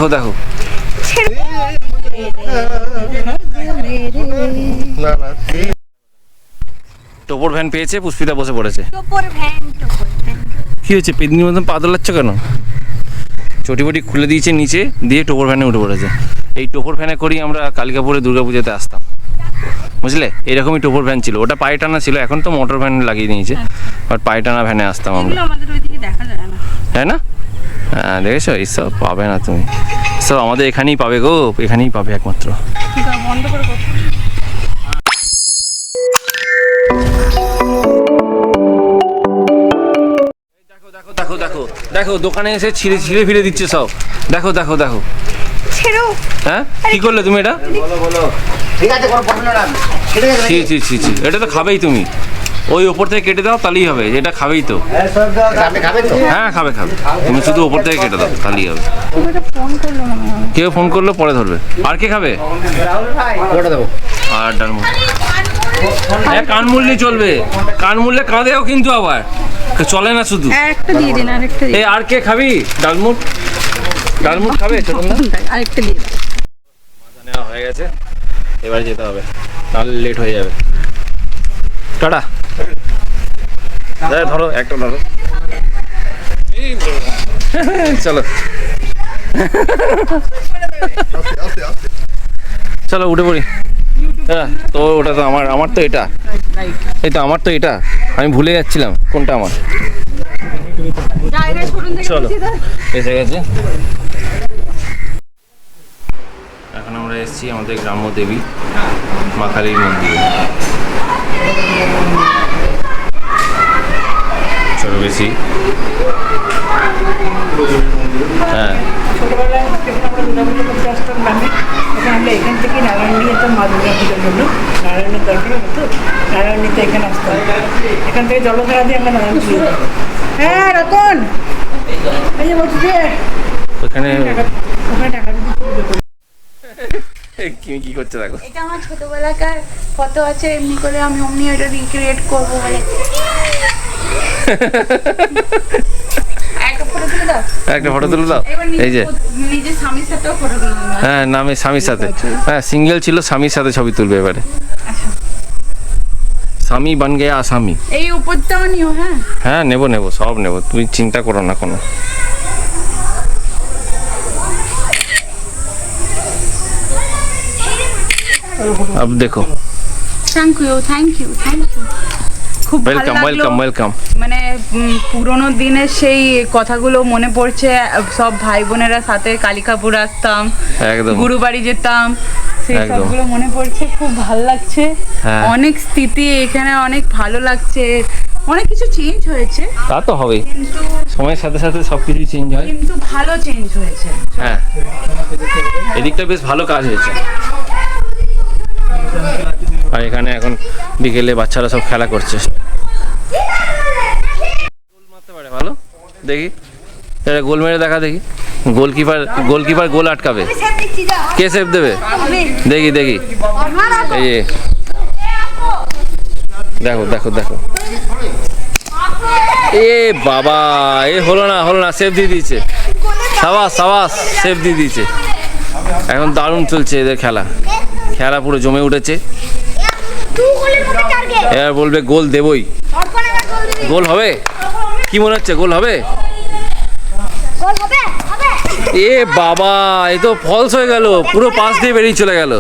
দেখো দেখো টোপর ভ্যান পেয়েছে, পুষ্পিতা বসে পড়েছে। কি হয়েছে, পেদনির মতন পা দোলাচ্ছ কেন? চটিপটি খুলে দিয়েছে নিচে, দিয়ে টোপর ভ্যানে উঠে পড়েছে। এই টোপর ভ্যানে করেই আমরা কালিকাপুরে দুর্গাপূজাতে আসতাম, বুঝলে? এরকমই টোপর ভ্যান ছিল, ওটা পায়ে টানা ছিল, এখন তো মোটর ভ্যান লাগিয়ে নিয়েছে, বাট পায়ে টানা ভ্যানে আসতাম আমরা। তাই না? হ্যাঁ, দেখেছো, এইসব পাবে না তুমি, সব আমাদের এখানেই পাবে গো, এখানেই পাবে একমাত্র। দেখো দেখো দেখো, দোকানে এসে ছিঁড়ে ছিঁড়ে ফিরে দিচ্ছে সব। দেখো দেখো দেখো, হ্যাঁ কি করলে তুমি এটা? ছি ছি ছি ছি, এটা তো খাবেই তুমি, ওই ওপর থেকে কেটে দাও তাহলেই হবে, এটা খাবেই তো। হ্যাঁ খাবে খাবে, তুমি শুধু ওপর থেকে কেটে দাও তাহলেই হবে। কেউ ফোন করলো পরে ধরবে। আর কে খাবে? আর ডালমুট, হ্যাঁ কান মুড়লে চলবে, কান মুড়লে কাঁদেও কিন্তু আবার চলে না শুধু। এই আর কে খাবি? ডালমুট, ডালমুট খাবে? আরেকটা দিয়ে নেওয়া হয়ে গেছে, এবারে যেতে হবে, তাহলে লেট হয়ে যাবে। টাটা। ধরো একটা ধরো, চলো চলো উঠে পড়ি। হ্যাঁ তো ওটা তো আমার তো এটা, এই তো আমার তো এটা, আমি ভুলে যাচ্ছিলাম কোনটা আমার। চলো এসে গেছে। এখন আমরা এসেছি আমাদের গ্রাম্য দেবী মা কালীর মন্দিরে। ছোট বেশি, হ্যাঁ ছোটবেলায় যখন আমরা দুর্গাপুজো করতে আসতাম গ্রামে, তখন আমরা এখান থেকে নারায়ণী যেতাম মা দুর্গা পুজোর জন্য। নারায়ণীর দরকার হতো, নারায়ণীতে এখানে আসতাম, এখান থেকে জলধারা দিয়ে আমরা নারায়ণ পুজো যেতাম। হ্যাঁ রতন, এই যে বলছি যে ওখানে ওখানে টাকা দিয়ে পুজো করি। কি করছে দেখো, এটা আমার ছোটবেলাকার ফটো আছে, এমনি করে আমি অমনি এটা রিক্রিয়েট করবো বলে। একটা ফটো তুলে দাও, একটা ফটো তুলে দাও। এই যে নিজের স্বামীর সাথেও ফটো তুলে দাও। হ্যাঁ নামে স্বামীর সাথে, হ্যাঁ সিঙ্গেল ছিল, স্বামীর সাথে ছবি তুলবে এবারে। স্বামী বান গেয়া আসামি। এই উপরটাও নিও। হ্যাঁ হ্যাঁ নেবো নেবো, সব নেবো, তুমি চিন্তা করো না কোনো। अब देखो, thank you thank you thank you, খুব ভালো ওয়েলকাম লাগলো। Welcome welcome. মানে পুরোনো দিনের সেই কথাগুলো মনে পড়ছে, সব ভাই বোনেরা সাথে কালিকাপুর আসতাম, একদম গুরুবাড়ি যেতাম, সেই একদম। সবগুলো মনে পড়ছে, খুব ভালো লাগছে। হ্যাঁ। অনেক স্মৃতি এখানে, অনেক ভালো লাগছে। অনেক কিছু চেঞ্জ হয়েছে, তা তো হবেই, কিন্তু সময়ের সাথে সাথে সব কিছুই চেঞ্জ হয়। কিন্তু ভালো চেঞ্জ হয়েছে। হ্যাঁ এদিকটা বেশ ভালো কাজ হয়েছে। আর এখানে এখন বিকেলে বাচ্চারা সব খেলা করছে। গোল মারতে পারে ভালো, দেখি এটা গোল মেরে দেখা, দেখি গোলকিপার গোলকিপার গোল আটকাবে, কে সেভ দেবে দেখি দেখি। এই যে দেখো দেখো দেখো, এ বাবা, এ হলো না হলো না, সেভ দিয়ে দিয়েছে, সাবাস সাবাস, সেভ দিয়ে দিয়েছে। এখন দারুণ চলছে এদের খেলা, খেলা পুরো জমে উঠেছে। এবার বলবে গোল দেবই, গোল হবে, কি মনে হচ্ছে গোল হবে? এ বাবা, এ তো ফলস হয়ে গেল, পুরো পাশ দিয়ে বেরিয়ে চলে গেল।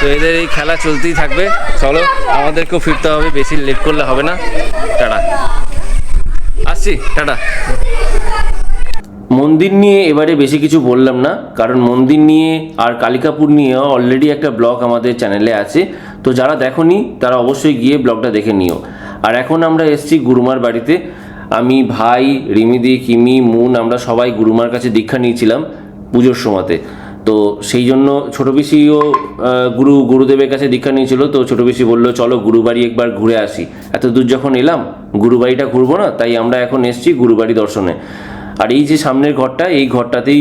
তো এদের এই খেলা চলতেই থাকবে, চলো আমাদেরকেও ফিরতে হবে, বেশি লেট করলে হবে না। টাটা, আসছি, টাটা। মন্দির নিয়ে এবারে বেশি কিছু বললাম না, কারণ মন্দির নিয়ে আর কালিকাপুর নিয়ে অলরেডি একটা ব্লগ আমাদের চ্যানেলে আছে, তো যারা দেখোনি তারা অবশ্যই গিয়ে ব্লগটা দেখে নিও। আর এখন আমরা এসেছি গুরুমার বাড়িতে, আমি ভাই রিমিদি কিমি মুন আমরা সবাই গুরুমার কাছে দীক্ষা নিয়েছিলাম পুজোর সময়তে। তো সেই জন্য ছোটো পিসিও গুরুদেবের কাছে দীক্ষা নিয়েছিল, তো ছোটো পিসি বললো চলো গুরুবাড়ি একবার ঘুরে আসি, এত দূর যখন এলাম গুরুবাড়িটা ঘুরবো না, তাই আমরা এখন এসেছি গুরুবাড়ি দর্শনে। আর এই যে সামনের ঘরটা, এই ঘরটাতেই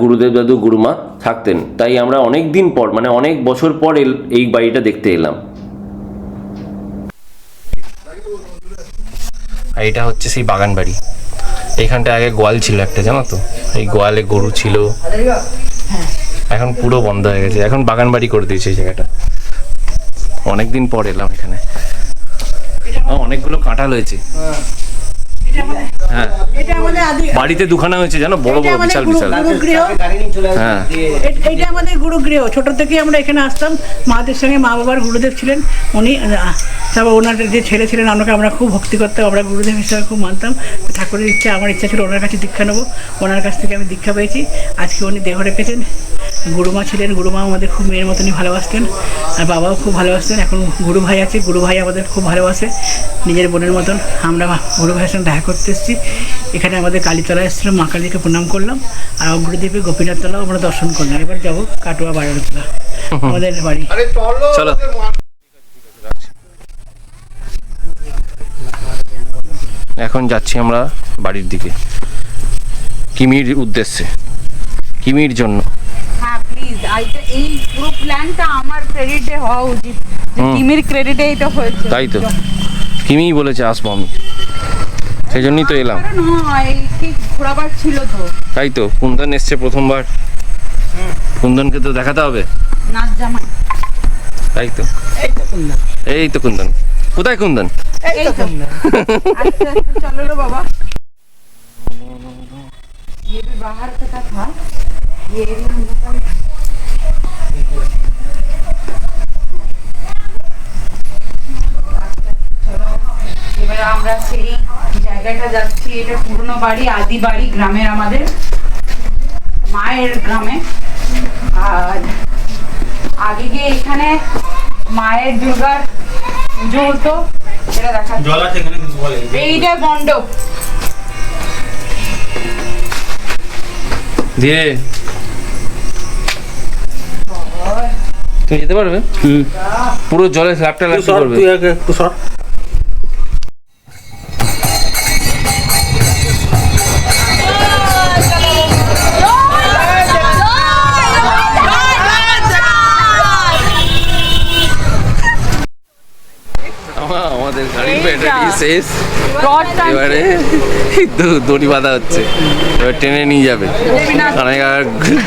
গুরুদেব দাদু গুরুমা থাকতেন, তাই আমরা অনেক দিন পর, মানে অনেক বছর পর এই বাড়িটা দেখতে এলাম। আর এটা হচ্ছে সেই বাগান বাড়ি, এইখানটা আগে গোয়াল ছিল একটা, জানো তো, এই গোয়ালে গরু ছিল, এখন পুরো বন্ধ হয়ে গেছে, এখন বাগান বাড়ি করে দিয়েছে এই জায়গাটা। অনেকদিন পর এলাম এখানে, অনেকগুলো কাঁঠাল হয়েছে। হ্যাঁ, এটা আমাদের বাড়িতে দুখানা হয়েছে জানো, বড় বড় বিশাল বিশাল। হ্যাঁ, এটা আমাদের গুরুগৃহ। ছোট থেকে আমরা এখানে আসতাম, মাদের সঙ্গে, মা বাবার গুরুদেব ছিলেন উনি। তারপর ওনার যে ছেলে ছিলেন ওনাকে আমরা খুব ভক্তি করতাম, আমরা গুরুদেব হিসাবে খুব মানতাম। ঠাকুরের ইচ্ছা, আমার ইচ্ছা ছিল ওনার কাছে দীক্ষা নেবো, ওনার কাছ থেকে আমি দীক্ষা পেয়েছি। আজকে উনি দেহ রেখেছেন। গুরুমা ছিলেন, গুরুমা আমাদের খুব মেয়ের মতনই ভালোবাসতেন, আর বাবাও খুব ভালোবাসতেন। এখন গুরু ভাই আছে, গুরু ভাই আমাদের খুব ভালোবাসে, নিজের বোনের মতন। আমরা গুরু ভাইয়ের সঙ্গে দেখা করতে এসেছি। এখানে আমাদের কালীতলা এসেছিলাম, মা কালীকে প্রণাম করলাম, আর অগ্রদ্বীপে গোপীনাথতলাও আমরা দর্শন করলাম। এবার যাবো কাটোয়া বাড়াতলা, আমাদের বাড়ি। চলো। এখন যাচ্ছি আমরা বাড়ির দিকে, কিমির উদ্দেশ্যে, কিমির জন্য। হ্যাঁ প্লিজ, এই পুরো প্ল্যানটা আমার ক্রেডিটে হওয়া উচিত, টিমের ক্রেডিটে এটা হয়েছে। তাই তো, কিমিই বলেছে আসবো আমি, সেই জন্যই তো এলাম। ঘোরাবার ছিল তো। তাই তো, কুন্দন এসছে প্রথমবার, কুন্দনকে তো দেখাতে হবে। নাচ জামাই। তাই তো, এই তো কুন্দন। কোথায় কুন্দন? এই তো আস্তে আস্তে চলো রে বাবা। ये भी बाहर का था, ये एरिया हम लोग का। এবার আমরা সেই জায়গাটা যাচ্ছি, এটা পুরনো বাড়ি, আদি বাড়ি গ্রামের, আমাদের মায়ের গ্রামে। আর আগে গিয়ে এখানে মায়ের দুর্গার পুজো হতো, এটা দেখা এইটা মণ্ডপ। ধীরে, তুমি যেতে পারবে? পুরো জলে স্ল্যাপটা লাগতে পারবে? একটু সর। আমাদের গাড়ির ব্যাটারি শেষ, রড টানছে। এবারে দড়ি বাঁধা হচ্ছে, এবার টেনে নিয়ে যাবে। কানাইঘাট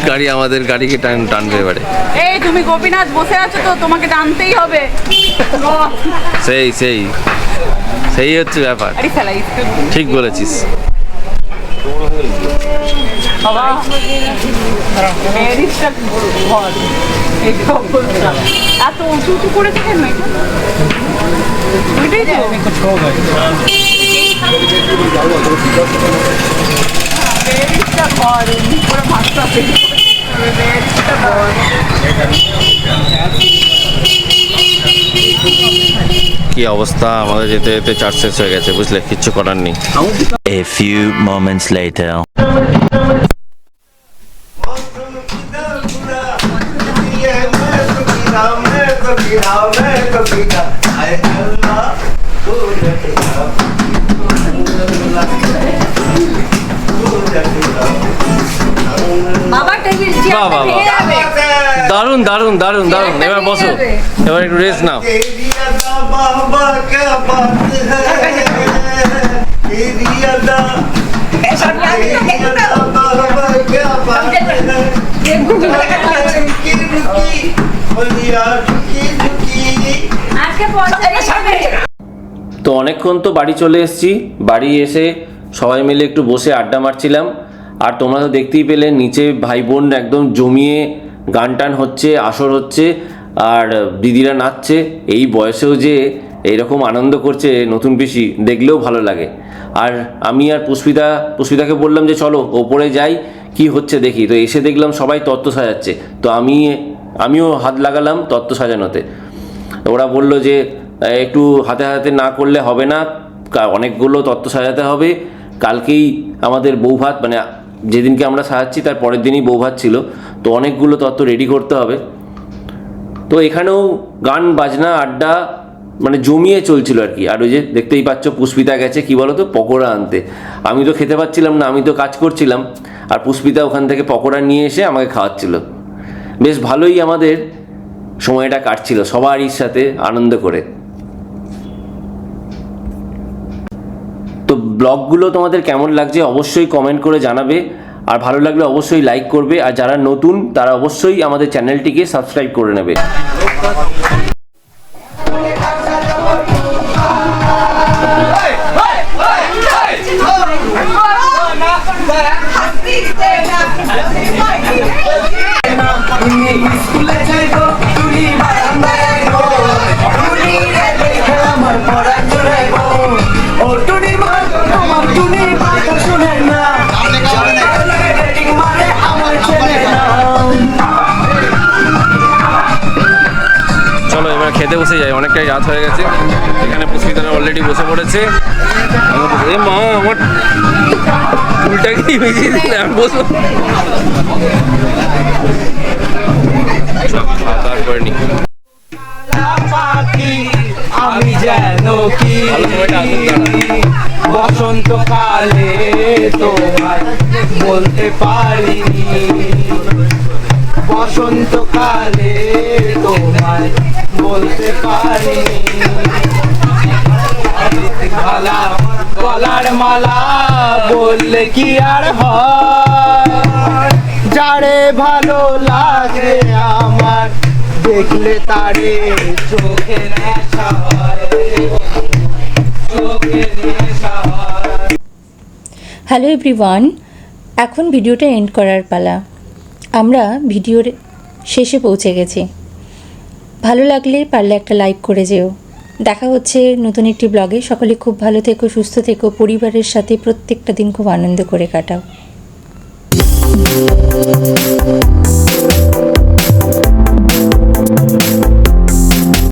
গাড়ি আমাদের গাড়িকে টানবে এবারে। এই তুমি গোপীনাথ বসে আছো তো, তোমাকে টানতেই হবে। সেই সেই সেই হচ্ছে ব্যাপার, আরে ফেলাই ঠিক বলেছিস। বাবা মেরিসটা ঘর, এই অবস্থা এত উঁচু উঁচু করেছে কেন এটা? ওইটাই তো মেরিসটা ঘর, এমনি করে মাছটা মেরিসটা ঘর। কি অবস্থা, আমাদের যেতে যেতে চার্জ শেষ হয়ে গেছে, বুঝলে, কিচ্ছু করার নেই। A few moments later. বাবা টেবিল বাহ, বাহ, বাহ। দারুণ দারুণ দারুণ দারুণ, এবার বসো, এবার একটু রেস্ট নাও। তো অনেকক্ষণ তো বাড়ি চলে এসেছি, বাড়ি এসে সবাই মিলে একটু বসে আড্ডা মারছিলাম। আর তোমরা তো দেখতেই পেলে নিচে ভাই বোন একদম জমিয়ে গান টান হচ্ছে, আসর হচ্ছে, আর দিদিরা নাচছে। এই বয়সেও যে এইরকম আনন্দ করছে নতুন পিসি, দেখলেও ভালো লাগে। আর আমি আর পুষ্পিতাকে বললাম যে চলো ওপরে যাই, কি হচ্ছে দেখি। তো এসে দেখলাম সবাই তত্ত্ব সাজাচ্ছে, তো আমিও হাত লাগালাম তত্ত্ব সাজানোতে। ওরা বললো যে একটু হাতে হাতে না করলে হবে না, অনেকগুলো তত্ত্ব সাজাতে হবে। কালকেই আমাদের বৌভাত, মানে যেদিনকে আমরা সাজাচ্ছি তার পরের দিনই বৌভাত ছিল, তো অনেকগুলো তত্ত্ব রেডি করতে হবে। তো এখানেও গান বাজনা আড্ডা মানে জমিয়ে চলছিল আর কি। আর ওই যে দেখতেই পাচ্ছ পুষ্পিতা গেছে কি বলো তো, পকোড়া আনতে। আমি তো খেতে পাচ্ছিলাম না, আমি তো কাজ করছিলাম, আর পুষ্পিতা ওখান থেকে পকোড়া নিয়ে এসে আমাকে খাওয়াচ্ছিল। বেশ ভালোই আমাদের সময়টা কাটছিল সবারই সাথে আনন্দ করে। তো তো ব্লগগুলো তোমাদের কেমন লাগছে অবশ্যই কমেন্ট করে জানাবে, আর ভালো লাগলে অবশ্যই লাইক করবে, আর যারা নতুন তারা অবশ্যই আমাদের চ্যানেলটিকে সাবস্ক্রাইব করে নেবে। স্কুলে যাইব তুমি বারান্দায় আইব টুনি রে দেখে আমার পড়া চড়াইব ও টুনি মা আমার টুনি কথা শুনে না রেটিং মারে আমার ছেলে না। চলো এবার খেতে বসে যাই, অনেকটাই রাত হয়ে গেছে। এখানে পুষ্পিতারা অলরেডি বসে পড়েছে। এ মা আমার উল্টাকেই ভিজিয়ে দিলে আমি বসবো। তারপরে নি আমি যেন কি বসন্তকালে তোমায় বলতে পারিনি, বসন্তকালে তোমায় বলতে পারিনি। মালা গলার মালা বললে কি আর হয়, যারে ভালো লাগে আমার দেখলে তারে চোখে নেশা হয়, চোখে নেশা হয়। হ্যালো এভরিওয়ান, এখন ভিডিওটা এন্ড করার পালা। আমরা ভিডিওর শেষে পৌঁছে গেছি। ভালো লাগলে পারলে একটা লাইক করে যেও। দেখা হচ্ছে নতুন একটি ব্লগে। সকলে খুব ভালো থেকো, সুস্থ থেকো, পরিবারের সাথে প্রত্যেকটা দিন খুব আনন্দ করে কাটাও।